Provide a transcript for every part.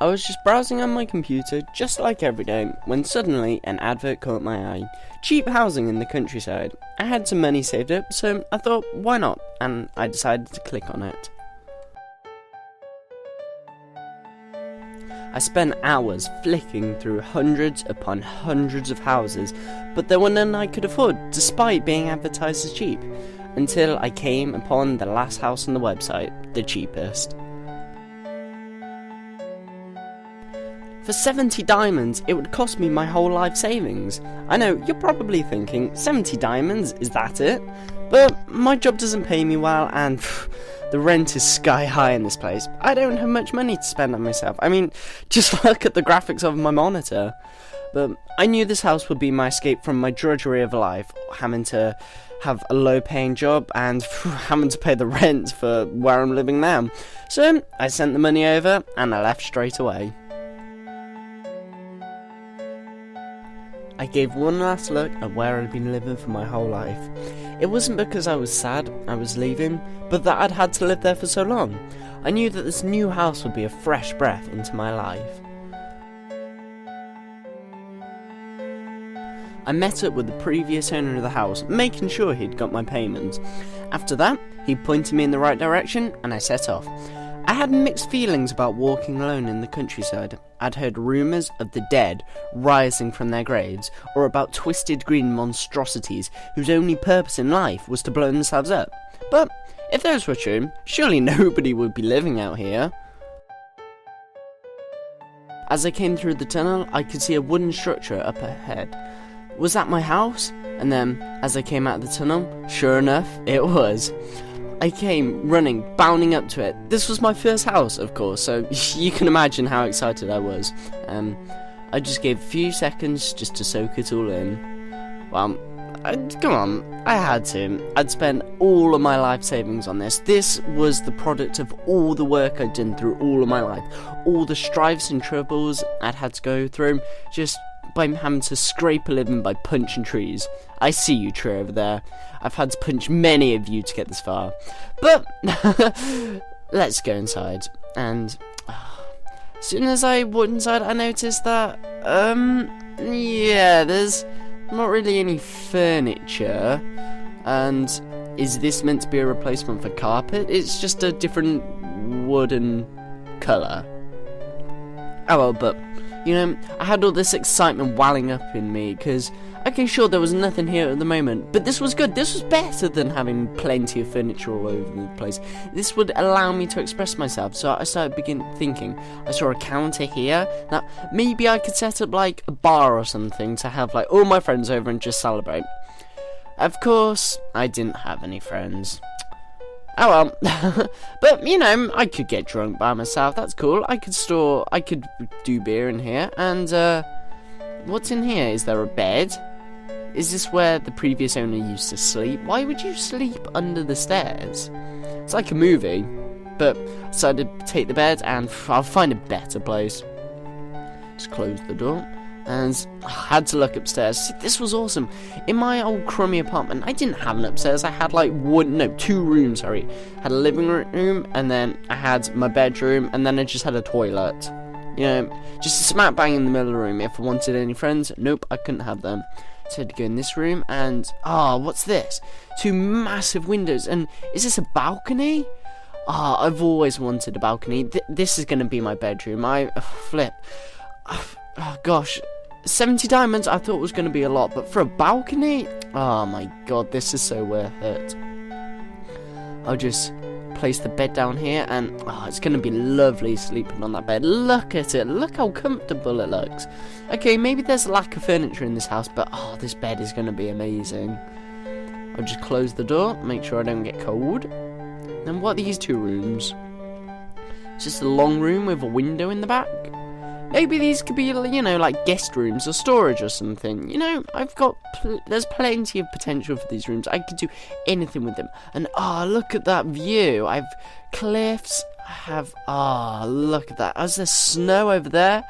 I was just browsing on my computer, just like every day, when suddenly an advert caught my eye. Cheap housing in the countryside. I had some money saved up, so I thought, why not? And I decided to click on it. I spent hours flicking through hundreds upon hundreds of houses, but there were none I could afford, despite being advertised as cheap, until I came upon the last house on the website, the cheapest. For 70 diamonds, it would cost me my whole life savings. I know, you're probably thinking, 70 diamonds, is that it? But my job doesn't pay me well, and the rent is sky high in this place. I don't have much money to spend on myself. I mean, just look at the graphics of my monitor. But I knew this house would be my escape from my drudgery of life, having to have a low-paying job and having to pay the rent for where I'm living now. So I sent the money over, and I left straight away. I gave one last look at where I'd been living for my whole life. It wasn't because I was sad I was leaving, but that I'd had to live there for so long. I knew that this new house would be a fresh breath into my life. I met up with the previous owner of the house, making sure he'd got my payment. After that, he pointed me in the right direction, and I set off. I had mixed feelings about walking alone in the countryside. I'd heard rumours of the dead rising from their graves, or about twisted green monstrosities whose only purpose in life was to blow themselves up. But if those were true, surely nobody would be living out here. As I came through the tunnel, I could see a wooden structure up ahead. Was that my house? And then, as I came out of the tunnel, sure enough, it was. I came running, bounding up to it. This was my first house, of course, so you can imagine how excited I was. I just gave a few seconds just to soak it all in. Well, come on, I had to. I'd spent all of my life savings on this. This was the product of all the work I'd done through all of my life. All the strifes and troubles I'd had to go through, just by having to scrape a living by punching trees. I see you, tree over there. I've had to punch many of you to get this far. But let's go inside. And as soon as I walked inside, I noticed that yeah, there's not really any furniture. And is this meant to be a replacement for carpet? It's just a different wooden colour. Oh well, but you know, I had all this excitement welling up in me, because, okay, sure, there was nothing here at the moment, but this was good. This was better than having plenty of furniture all over the place. This would allow me to express myself, so I started thinking. I saw a counter here. Now, maybe I could set up, like, a bar or something to have, like, all my friends over and just celebrate. Of course, I didn't have any friends. Oh well, but you know, I could get drunk by myself, that's cool. I could do beer in here, and what's in here? Is there a bed? Is this where the previous owner used to sleep? Why would you sleep under the stairs? It's like a movie, but I decided to take the bed and I'll find a better place. Just close the door. And I had to look upstairs. See, this was awesome. In my old crummy apartment, I didn't have an upstairs. I had like two rooms, I had a living room, and then I had my bedroom, and then I just had a toilet. You know, just smack bang in the middle of the room. If I wanted any friends, nope, I couldn't have them. So I had to go in this room, and what's this? Two massive windows, and is this a balcony? I've always wanted a balcony. This is going to be my bedroom. Flip. Oh gosh, 70 diamonds I thought was going to be a lot, but for a balcony? Oh my god, this is so worth it. I'll just place the bed down here, and it's going to be lovely sleeping on that bed. Look at it, look how comfortable it looks. Okay, maybe there's a lack of furniture in this house, but this bed is going to be amazing. I'll just close the door, make sure I don't get cold. And what are these two rooms? It's just a long room with a window in the back. Maybe these could be, you know, like guest rooms or storage or something. You know, there's plenty of potential for these rooms. I could do anything with them. And, look at that view. I have cliffs. I have, look at that. There's snow over there.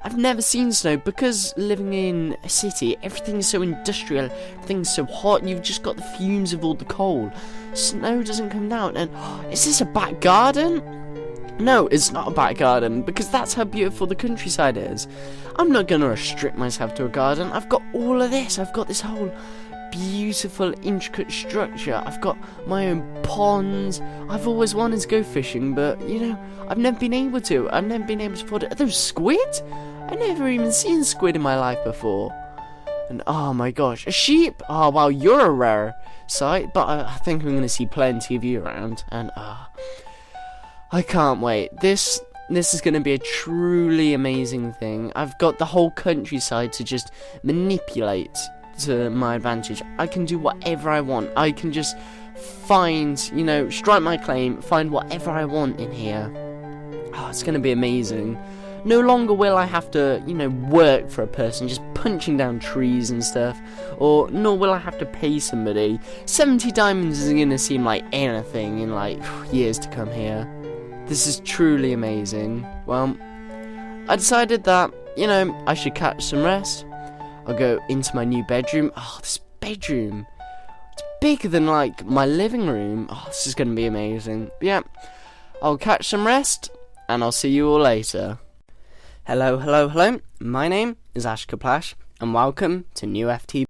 I've never seen snow because living in a city, everything's so industrial, everything's so hot, you've just got the fumes of all the coal. Snow doesn't come down. And, is this a back garden? No, it's not a back garden, because that's how beautiful the countryside is. I'm not going to restrict myself to a garden. I've got all of this. I've got this whole beautiful, intricate structure. I've got my own ponds. I've always wanted to go fishing, but, you know, I've never been able to. I've never been able to afford it. Are those squid? I've never even seen squid in my life before. And, oh my gosh, a sheep? Oh, wow, you're a rare sight, but I think I'm going to see plenty of you around. And, I can't wait. This is going to be a truly amazing thing. I've got the whole countryside to just manipulate to my advantage. I can do whatever I want. I can just find, you know, strike my claim, find whatever I want in here. Oh, it's going to be amazing. No longer will I have to, you know, work for a person just punching down trees and stuff, or nor will I have to pay somebody. 70 diamonds isn't going to seem like anything in like years to come here. This is truly amazing. Well, I decided that, you know, I should catch some rest. I'll go into my new bedroom. Oh, this bedroom. It's bigger than, like, my living room. Oh, this is going to be amazing. But yeah, I'll catch some rest, and I'll see you all later. Hello. My name is Ash Kaplash, and welcome to New FTB.